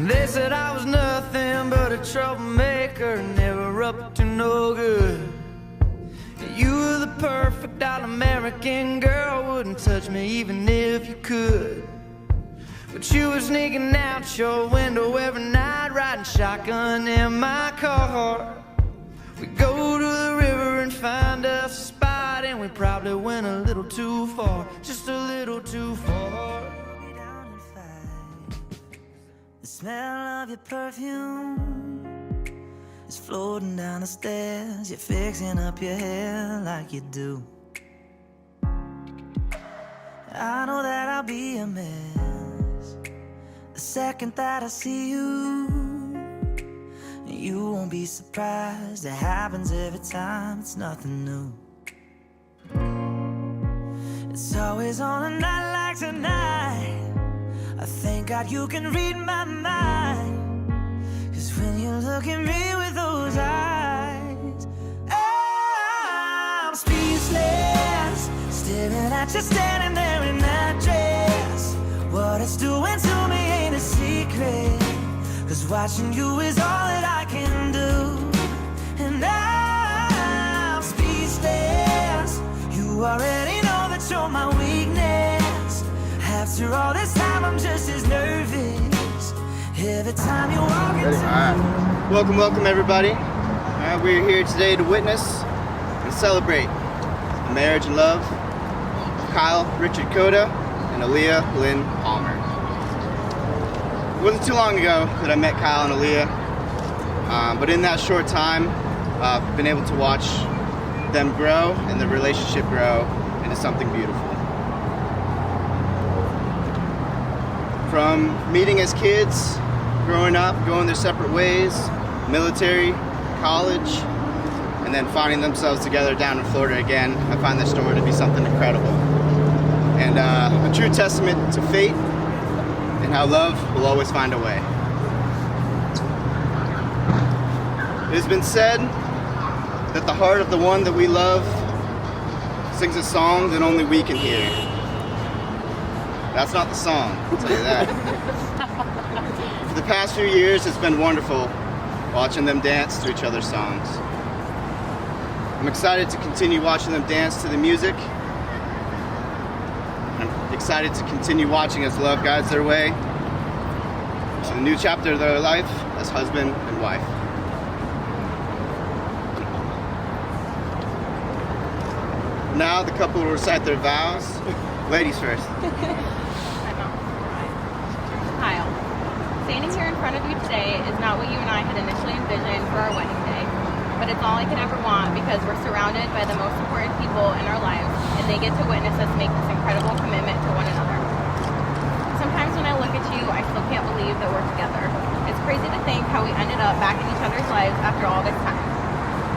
They said I was nothing but a troublemaker, never up to no good. You were the perfect all-American girl, wouldn't touch me even if you could. But you were sneaking out your window every night, riding shotgun in my car. We go to the river and find us a spot, and we probably went a little too far, just a little too far. The smell of your perfume is floating down the stairs. You're fixing up your hair like you do. I know that I'll be a mess the second that I see you. You won't be surprised, it happens every time, it's nothing new. It's always on a night like tonight, I thank God you can read my mind. Cause when you look at me with those eyes, I'm speechless, staring at you standing there in that dress. What it's doing to me ain't a secret, cause watching you is all that I can do. And I'm speechless, you already know that you're my weakness. After all this time I'm just as nervous every time you walk into me. Welcome everybody. Alright, we're here today to witness and celebrate the marriage and love of Kyle Richard Cota and Aaliyah Lynn Palmer. It wasn't too long ago that I met Kyle and Aaliyah, but in that short time I've been able to watch them grow and the relationship grow into something beautiful. From meeting as kids, growing up, going their separate ways, military, college, and then finding themselves together down in Florida again, I find this story to be something incredible. And a true testament to fate and how love will always find a way. It has been said that the heart of the one that we love sings a song that only we can hear. That's not the song, I'll tell you that. For the past few years, it's been wonderful watching them dance to each other's songs. I'm excited to continue watching them dance to the music. I'm excited to continue watching as love guides their way to the new chapter of their life as husband and wife. Now the couple will recite their vows. Ladies first. Kyle, standing here in front of you today is not what you and I had initially envisioned for our wedding day, but it's all I could ever want because we're surrounded by the most important people in our lives, and they get to witness us make this incredible commitment to one another. Sometimes when I look at you, I still can't believe that we're together. It's crazy to think how we ended up back in each other's lives after all this time.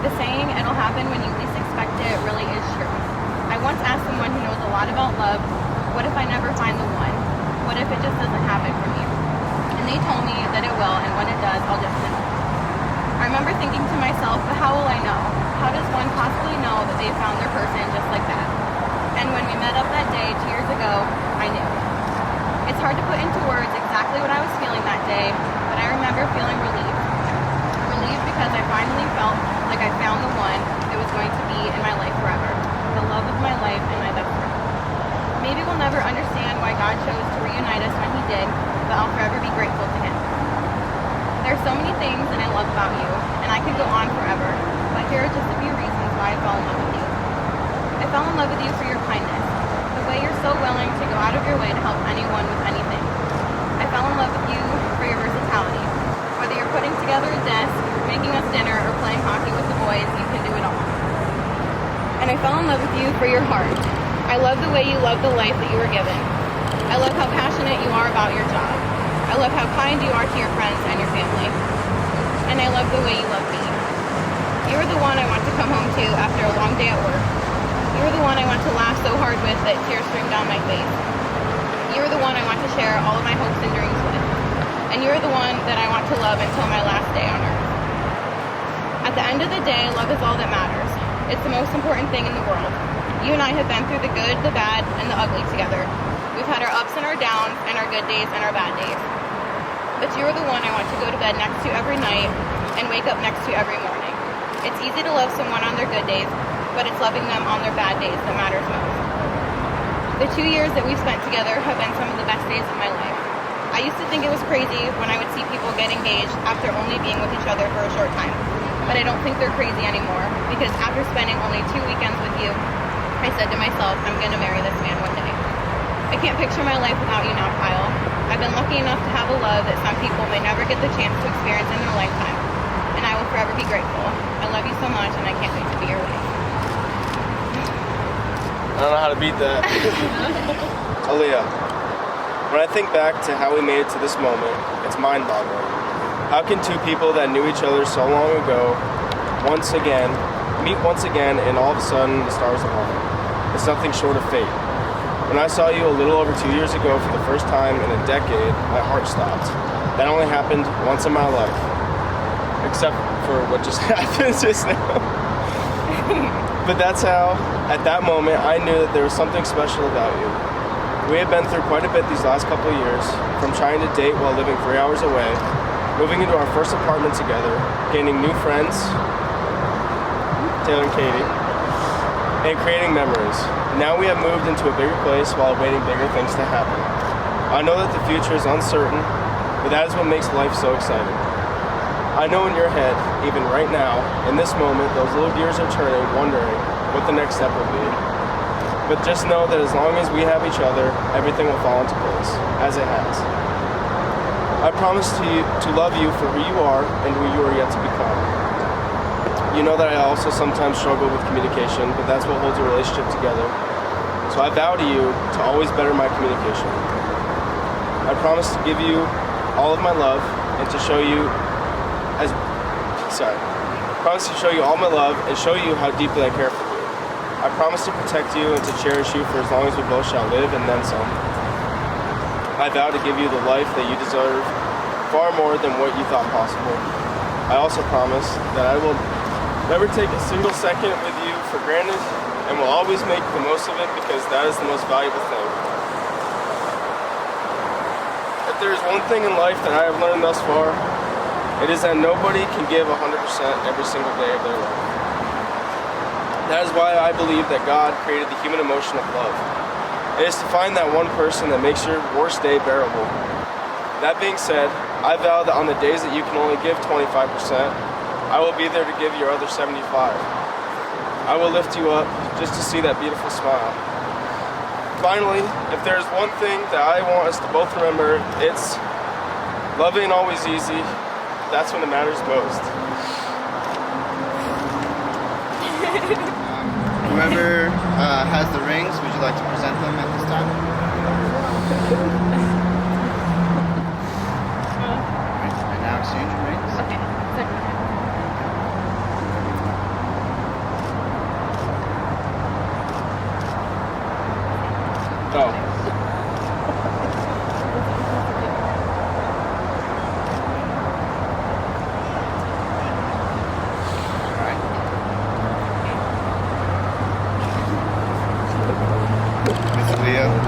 The saying, "It'll happen when you least expect it," really is true. I once asked someone who knows a lot about love, what if I never find the one? What if it just doesn't happen for me? And they told me that it will, and when it does, I'll just know. I remember thinking to myself, but how will I know? How does one possibly know that they found their person just like that? And when we met up that day 2 years ago, I knew. It's hard to put into words exactly what I was feeling that day, but I remember feeling relieved. Relieved because I finally felt like I found the one that was going to be in my life forever. The love of my life and my best friend. Maybe we'll never understand why God chose to reunite us when He did, but I'll forever be grateful to Him. There are so many things that I love about you, and I could go on forever, but here are just a few reasons why I fell in love with you. I fell in love with you for your kindness, the way you're so willing to go out of your way to help anyone with anything. I fell in love with you for your versatility. Whether you're putting together a desk, making us dinner, or playing hockey with the boys, you can do it all. And I fell in love with you for your heart. I love the way you love the life that you were given. I love how passionate you are about your job. I love how kind you are to your friends and your family. And I love the way you love me. You are the one I want to come home to after a long day at work. You are the one I want to laugh so hard with that tears stream down my face. You are the one I want to share all of my hopes and dreams with. And you are the one that I want to love until my last day on earth. At the end of the day, love is all that matters. It's the most important thing in the world. You and I have been through the good, the bad, and the ugly together. We've had our ups and our downs, and our good days and our bad days. but you are the one I want to go to bed next to every night and wake up next to every morning. It's easy to love someone on their good days, but it's loving them on their bad days that matters most. The 2 years that we've spent together have been some of the best days of my life. I used to think it was crazy when I would see people get engaged after only being with each other for a short time, but I don't think they're crazy anymore, because after spending only 2 weekends with you, I said to myself, I'm going to marry this man one day. I can't picture my life without you now, Kyle. I've been lucky enough to have a love that some people may never get the chance to experience in their lifetime, and I will forever be grateful. I love you so much, and I can't wait to be your wife. I don't know how to beat that. Aaliyah, when I think back to how we made it to this moment, it's mind-boggling. How can two people that knew each other so long ago meet once again, and all of a sudden the stars align? It's nothing short of fate. When I saw you a little over 2 years ago for the first time in a decade, my heart stopped. That only happened once in my life. Except for what just happened just now. But that's how, at that moment, I knew that there was something special about you. We had been through quite a bit these last couple of years, from trying to date while living 3 hours away, moving into our first apartment together, gaining new friends, Taylor and Katie, and creating memories. Now we have moved into a bigger place while awaiting bigger things to happen. I know that the future is uncertain, but that is what makes life so exciting. I know in your head, even right now, in this moment, those little gears are turning, wondering what the next step will be. But just know that as long as we have each other, everything will fall into place, as it has. I promise to love you for who you are and who you are yet to become. You know that I also sometimes struggle with communication, but that's what holds a relationship together. So I vow to you to always better my communication. I promise to give you all of my love and to show you promise to show you all my love and show you how deeply I care for you. I promise to protect you and to cherish you for as long as we both shall live, and then some. I vow to give you the life that you deserve, far more than what you thought possible. I also promise that I will never take a single second with you for granted, and will always make the most of it, because that is the most valuable thing. If there is one thing in life that I have learned thus far, it is that nobody can give 100% every single day of their life. That is why I believe that God created the human emotion of love. It is to find that one person that makes your worst day bearable. That being said, I vow that on the days that you can only give 25%, I will be there to give your other 75%. I will lift you up just to see that beautiful smile. Finally, if there is one thing that I want us to both remember, it's love ain't always easy. That's when it matters most. Whoever has the rings, would you like to present them at this time? And now exchange your rings. Okay. Oh.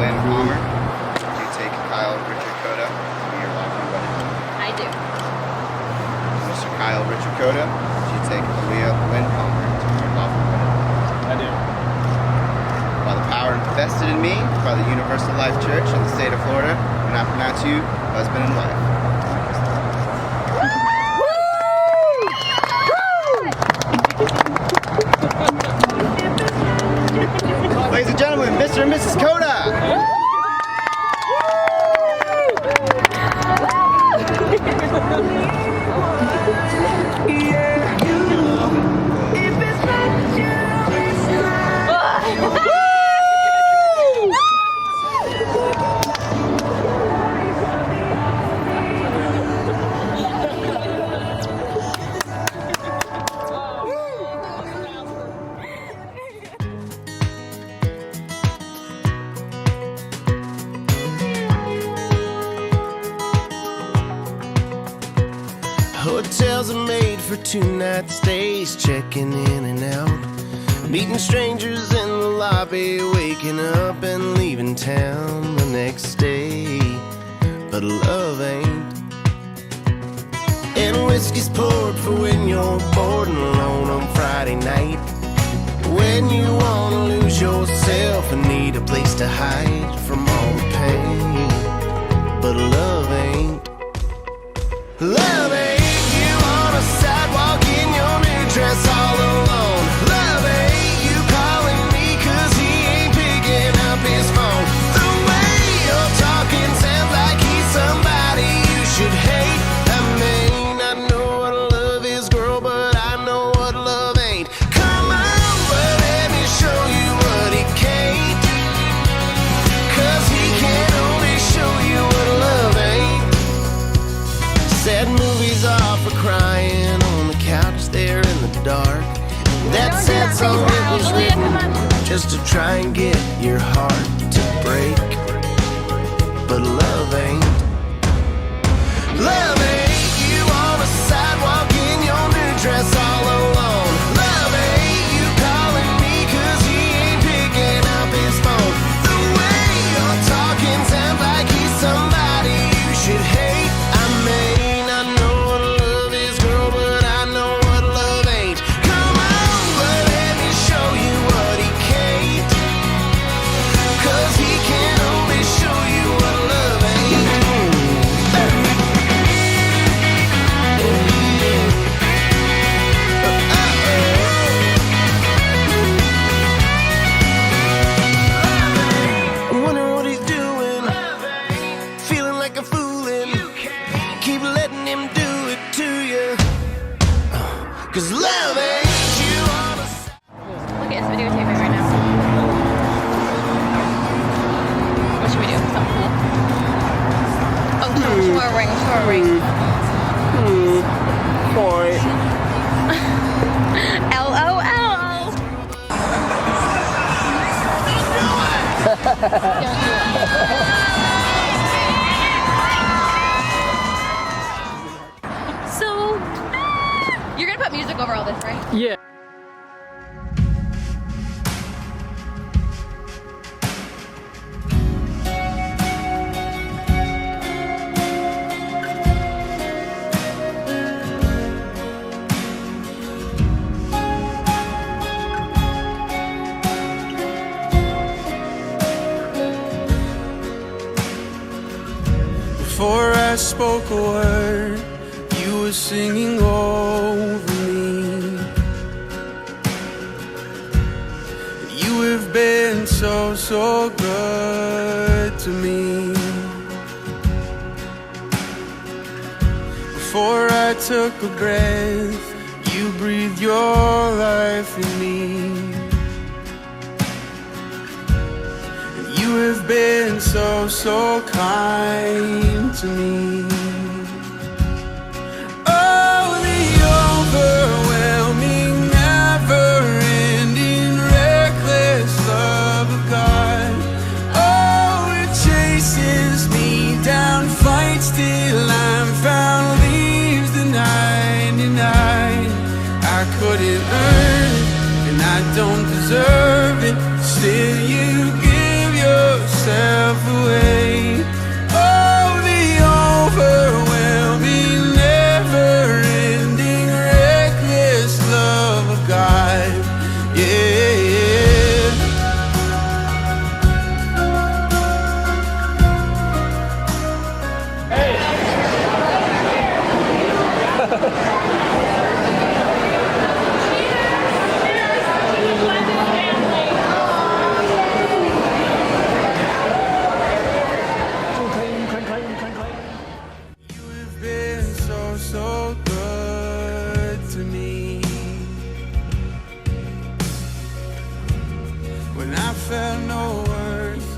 Lynn Palmer, do you take Kyle Richard Cota to be your lawful wedding? I do. Mr. Kyle Richard Cota, do you take Aaliyah Lynn Palmer to be your lawful wedding? I do. By the power invested in me by the Universal Life Church in the state of Florida, and I pronounce you husband and wife. Ladies and gentlemen, Mr. and Mrs. Cota! Hotels are made for 2-night stays, checking in and out, meeting strangers in the lobby, waking up and leaving town the next day. But love ain't and whiskey's poured for when you're bored and alone on Friday night. When you wanna lose yourself and need a place to hide from all the pain. But love ain't. Love ain't you on a sidewalk in your new dress all alone. Love ain't you calling me 'cause he ain't picking up his phone. The way you're talking sounds like he's somebody you should hate. I mean, I know what love is, girl, but I know what love ain't. Come on, but let me show you what he can't. 'Cause he can only show you what love ain't. Sad movies are for crying on the couch there in the dark. That sad song it was written just to try and get your heart to break. But love ain't. Love ain't you on a sidewalk in your new dress all alone. Love ain't you calling me 'cause he ain't picking up his phone. The way you're talking sounds like he's somebody you should hate. I mean, I know what love is, girl, but I know what love ain't. Come on, but let me show you what he can't. 'Cause he can only show you what love ain't. I wonder what he's doing, feeling like a foolin'. Keep letting him do it to you. 'Cause love ain't you on a Look at us videotaping right now. What should we do? Something cool? Oh, shore ring, shore ring. LOL. So, you're gonna put music over all this, right? Yeah. Before I spoke a word, you were singing over me. You have been so, so good to me. Before I took a breath, you breathed your life in me. You have been so, so kind to me. Oh, the overwhelming, never-ending, reckless love of God. Oh, it chases me down, fights till I'm found, leaves the 99. I couldn't earn it, and I don't deserve it. Still, you give yourself away. Oh, the overwhelming, never-ending, reckless love of God. Yeah. You have been so, so good to me. When I felt no worth,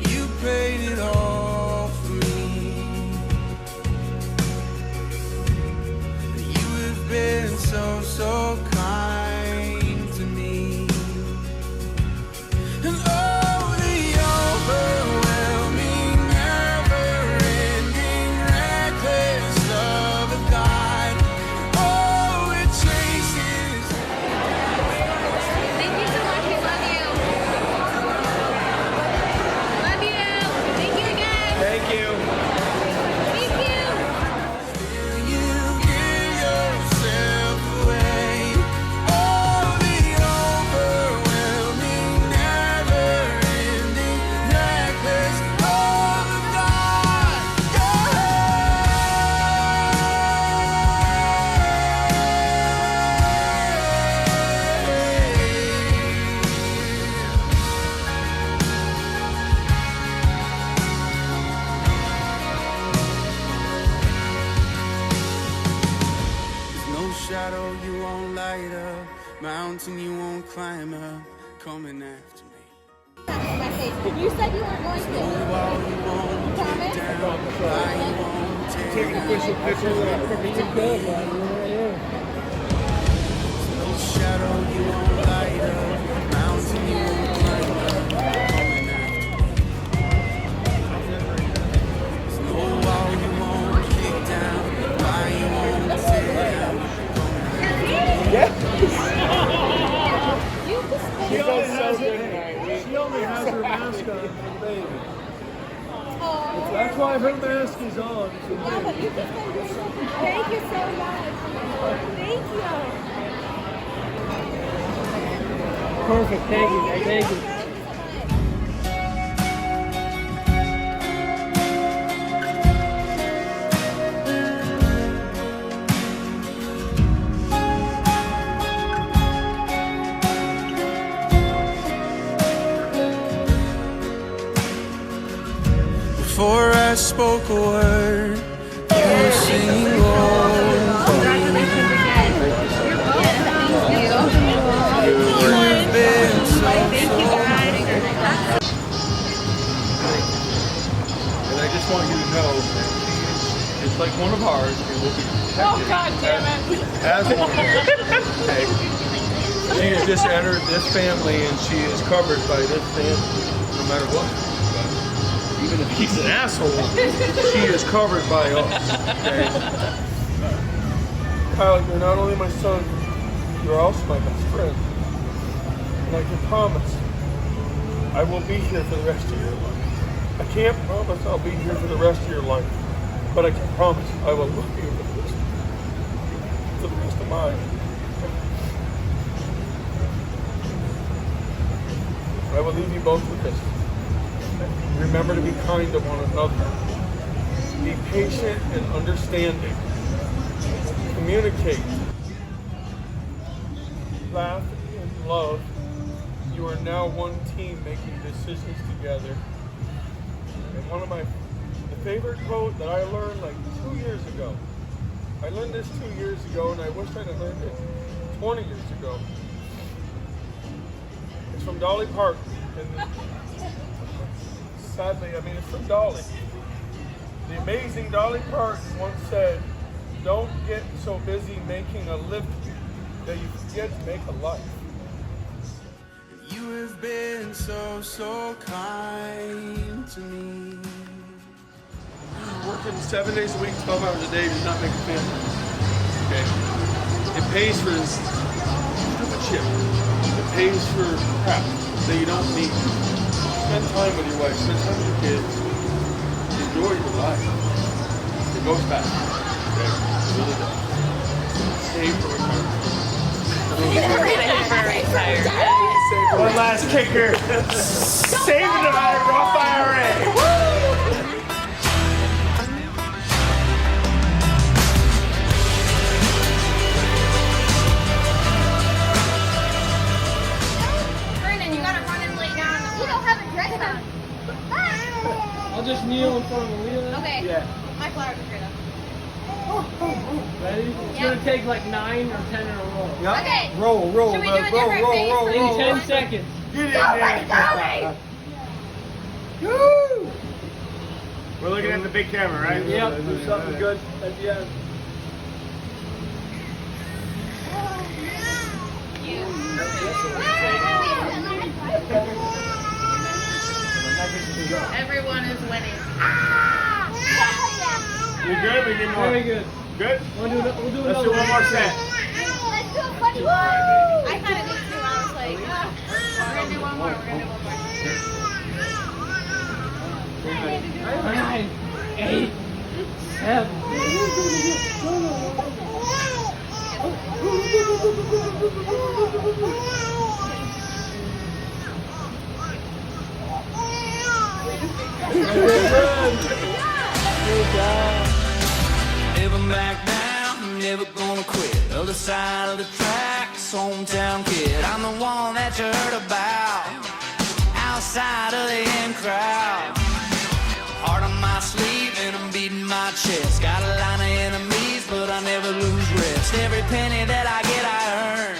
you paid it all for me. You have been so, so kind to me. And oh, the overwhelming, never-ending, reckless love of God. Oh, it chases. Thank you so much. We love you. Love you. Thank you again. Thank you. Thank you. You give Mountain you won't climb up, coming after me. You said you weren't going to. While you won't get down, why you won't take Official pictures of me and Bill, no shadow you won't light up, mountain you won't climb up, coming after me. There's no wall you won't kick down, why you won't tear down, coming after me. She only has her mask on for the baby. That's why her mask is on. Thank you so much. Thank you. Perfect. Thank you. Thank you. Before I spoke a word, you were singing Congratulations again. You've been so, Thank you guys. And I just want you to know, it's like one of ours, and will be protected. Oh God damn it. As one of ours. Okay. She has just entered this family, and she is covered by this family, no matter what. Even if he's an asshole, she is covered by us. Okay? Kyle, you're not only my son, you're also my best friend. And I can promise, I will be here for the rest of your life. I can't promise I'll be here for the rest of your life, but I can promise I will love you for the rest of mine. I will leave you both with this. Remember to be kind to one another. Be patient and understanding. Communicate. Laugh and love. You are now one team making decisions together. And one of my favorite quote that I learned like 2 years ago. I learned this 2 years ago, and I wish I'd have learned it 20 years ago. It's from Dolly Parton. And sadly, it's from Dolly. The amazing Dolly Parton once said, "Don't get so busy making a living that you forget to make a life." You have been so, so kind to me. Working 7 days a week, 12 hours a day does not make a family. Okay? It pays for this stupid shit. It pays for crap that you don't need. Spend time with your wife, spend time with your kids. Enjoy your life. It goes fast. Okay? It really does. Save for retirement. One last kicker. Saving the Roth IRA. Brandon, you gotta run and lay down. You don't have a dress on. I'll just kneel in front of Aaliyah. Okay. Yeah. My flowers are good. Ready? It's Yeah. gonna take like 9 or 10 in a row. Yep. Okay. Roll, Should we do a different phase? In 10 seconds. Get in Go, there. Brandon, go, Ray. Woo! We're looking at the big camera, right? Yep. Do something good at the end. Everyone is winning. You good? We get more. Very good. Good? We'll do Let's another do one more set. Let's do a funny one. I kind of did too. I was like, we're gonna do one more. We're gonna do one more. 9, 8, 7. Never back down, never gonna quit. Other side of the tracks, hometown kid. I'm the one that you heard about, outside of the in crowd. Heart on my sleeve and I'm beating my chest. Got a line of enemies, but I never lose rest. Every penny that I get, I earn.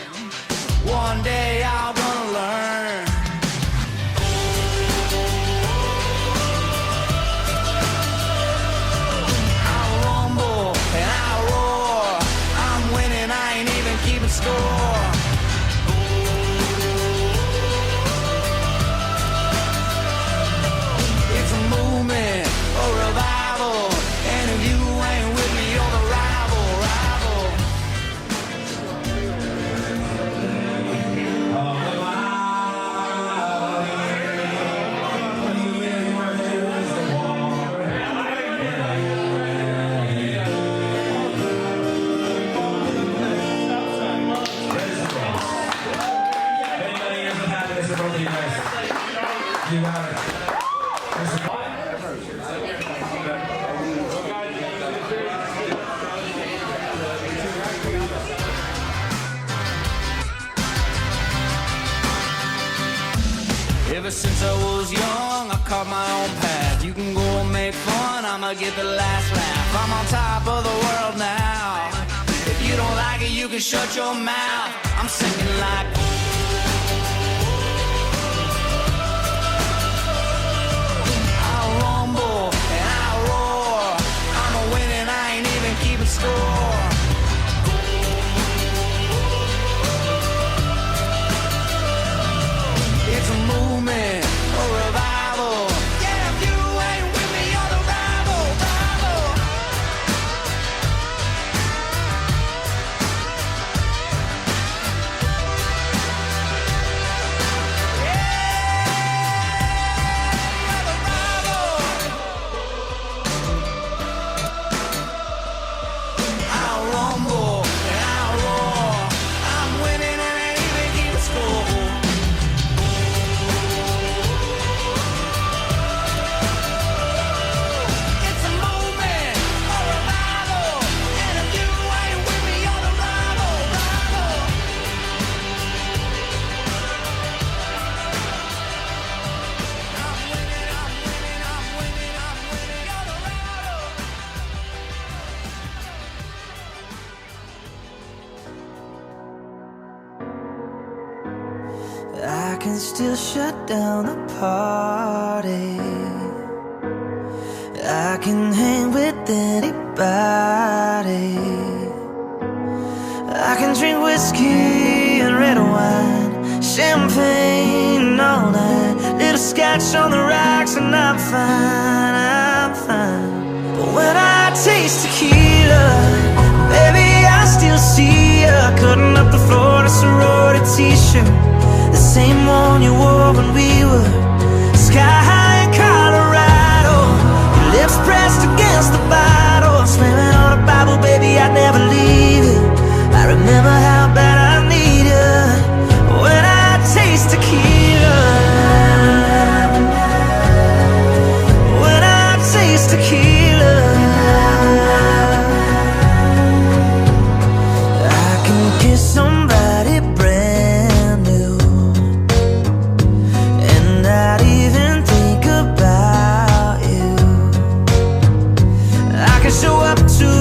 Ever since I was young, I carved my own path. You can go and make fun, I'ma get the last laugh. I'm on top of the world now. If you don't like it, you can shut your mouth. I'm singing like I rumble and I roar. I'm a win and I ain't even keeping score. It's a movement, a revival. Yeah, if you ain't with me, you're the rival, rival. I'll rumble and I'll roar. I'm winning and I ain't even keeping score. It's a movement, a revival. And if you ain't with me, you're the rival, rival. I'm winning, I'm winning, I'm winning, I'm winning, you're the rival. I can still shut down the party. I can hang with anybody. I can drink whiskey and red wine, champagne all night, little scotch on the rocks, and I'm fine, I'm fine. But when I taste tequila, baby, I still see ya cutting up the floor in a sorority t-shirt, the same one you wore when we were sky high in Colorado. Your lips pressed against the bottle, slamming on a Bible, baby, I'd never leave it. I remember how bad I need you when I taste tequila. When I taste tequila, I can kiss somebody brand new and not even think about you. I can show up to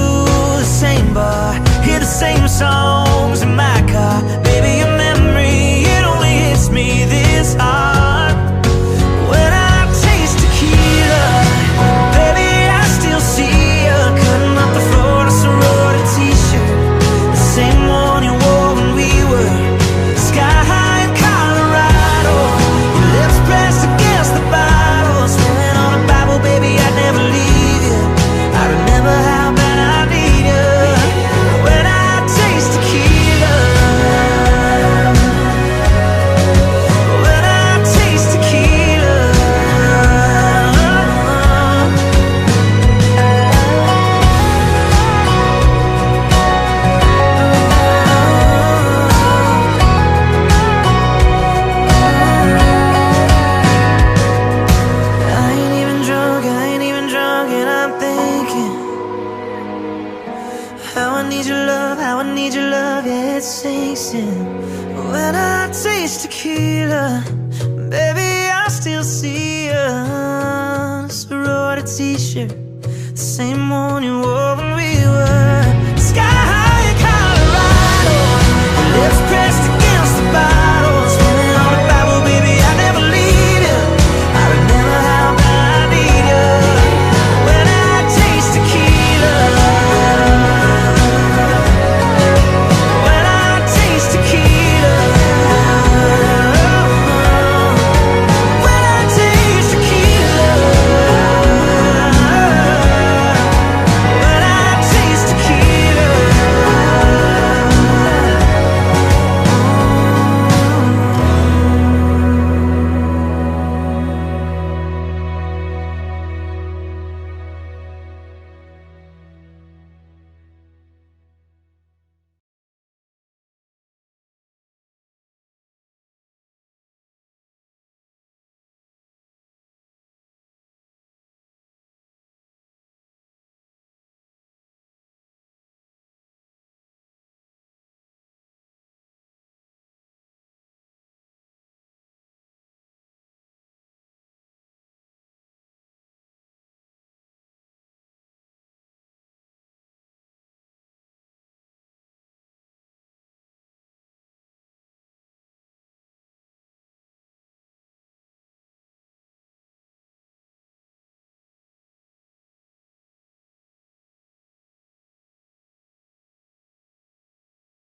the same bar, hear the same songs in my car. Baby, your memory, it only hits me this hard. When I taste tequila, baby, I still see you cutting up the floor in a sorority t-shirt, the same one you wore when we were sky high in Colorado. Your lips pressed against the bottle, slamming on a Bible, baby, I'd never leave you. I remember how bad I need you when I taste tequila. When I taste tequila. I ain't even drunk, and I'm thinking how I need your love, how I need your love, yeah, it sinks in. When I taste tequila, baby, I still see you in a sorority t-shirt, the same one you wore when we were sky high in Colorado. Your lips pressed